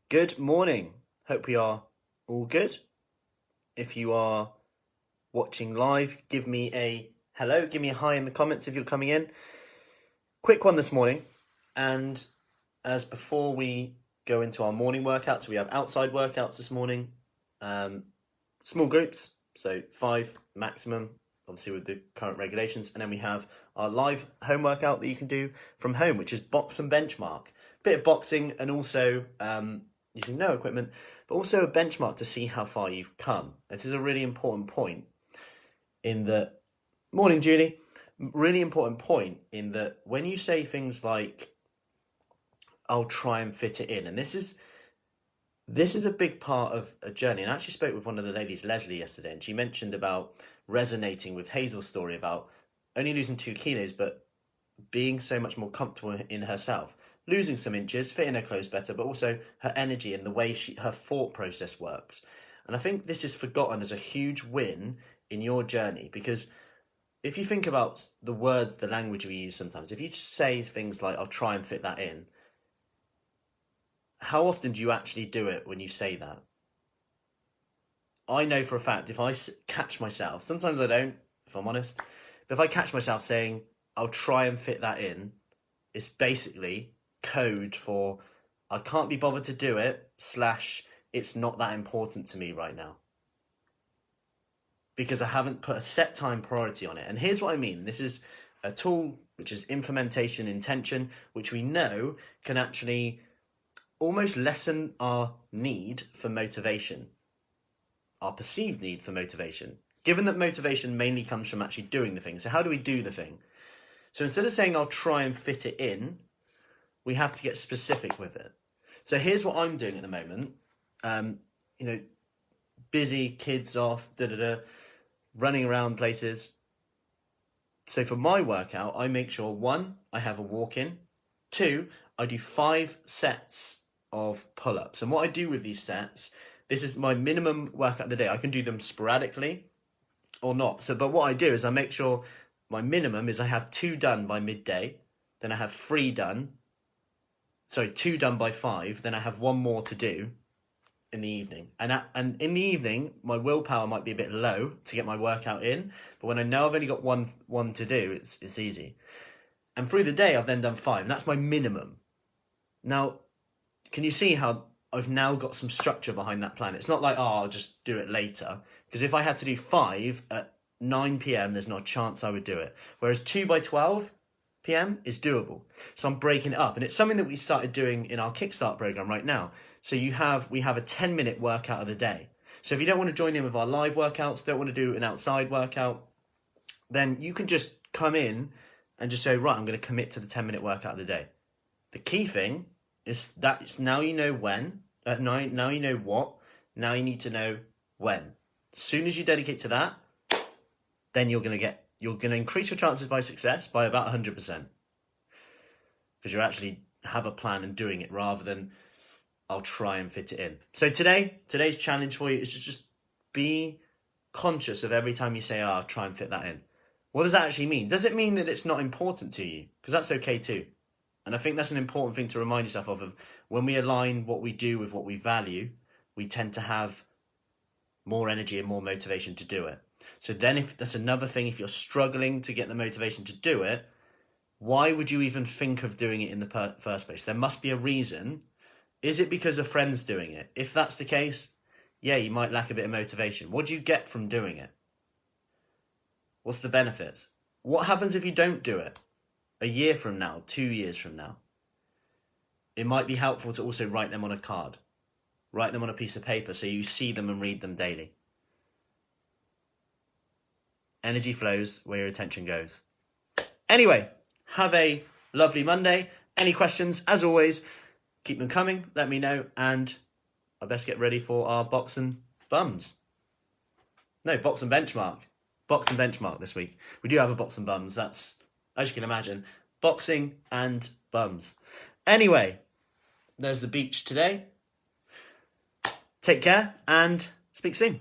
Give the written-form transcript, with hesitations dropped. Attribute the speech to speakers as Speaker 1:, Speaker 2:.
Speaker 1: Good morning. Hope we are all good. If you are watching live, give me a hello, give me a hi in the comments if you're coming in. Quick one this morning, and as before we go into our morning workouts, we have outside workouts this morning, small groups, so 5 maximum, obviously with the current regulations, and then we have our live home workout that you can do from home, which is box and benchmark. Bit of boxing and also using no equipment, but also a benchmark to see how far you've come. This is a really important point in that, morning Julie, really important point in that when you say things like, I'll try and fit it in, and this is a big part of a journey. And I actually spoke with one of the ladies, Leslie, yesterday, and she mentioned about resonating with Hazel's story about only losing 2 kilos, but being so much more comfortable in herself, losing some inches, fitting her clothes better, but also her energy and the way her thought process works. And I think this is forgotten as a huge win in your journey, because if you think about the words, the language we use sometimes, if you say things like, I'll try and fit that in, how often do you actually do it when you say that? I know for a fact if I catch myself, sometimes I don't, if I'm honest, but if I catch myself saying, I'll try and fit that in, it's basically code for I can't be bothered to do it, / it's not that important to me right now. Because I haven't put a set time priority on it. And here's what I mean. This is a tool which is implementation intention, which we know can actually almost lessen our need for motivation, our perceived need for motivation, given that motivation mainly comes from actually doing the thing. So how do we do the thing? So instead of saying I'll try and fit it in, we have to get specific with it. So here's what I'm doing at the moment. Busy, kids off, running around places. So for my workout, I make sure 1, I have a walk-in. 2, I do 5 sets of pull-ups. And what I do with these sets, this is my minimum workout of the day. I can do them sporadically or not. But what I do is I make sure my minimum is I have 2 done by midday, then I have 3 done. 2 done by 5, then I have 1 more to do in the evening. And in the evening, my willpower might be a bit low to get my workout in, but when I know I've only got one to do, it's easy. And through the day, I've then done 5, and that's my minimum. Now, can you see how I've now got some structure behind that plan? It's not like, I'll just do it later, because if I had to do 5 at 9 p.m, there's not a chance I would do it. Whereas 2 by 12 p.m. is doable. So I'm breaking it up, and it's something that we started doing in our Kickstart program right now. So we have a 10-minute workout of the day. So if you don't want to join in with our live workouts, don't want to do an outside workout, then you can just come in and just say, right, I'm going to commit to the 10-minute workout of the day. The key thing is that it's now you know when, now you know what, now you need to know when. As soon as you dedicate to that, then you're going to increase your chances by success by about 100%. Because you actually have a plan and doing it rather than I'll try and fit it in. So today's challenge for you is to just be conscious of every time you say, I'll try and fit that in. What does that actually mean? Does it mean that it's not important to you? Because that's okay too. And I think that's an important thing to remind yourself of when we align what we do with what we value, we tend to have more energy and more motivation to do it. So then if that's another thing, if you're struggling to get the motivation to do it, why would you even think of doing it in the first place? There must be a reason. Is it because a friend's doing it? If that's the case, yeah, you might lack a bit of motivation. What do you get from doing it? What's the benefits? What happens if you don't do it? A year from now, 2 years from now? It might be helpful to also write them on a card. Write them on a piece of paper so you see them and read them daily. Energy flows where your attention goes. Anyway, have a lovely Monday. Any questions, as always, keep them coming. Let me know. And I best get ready for our box and bums. No, box and benchmark. Box and benchmark this week. We do have a box and bums. That's, as you can imagine, boxing and bums. Anyway, there's the beach today. Take care and speak soon.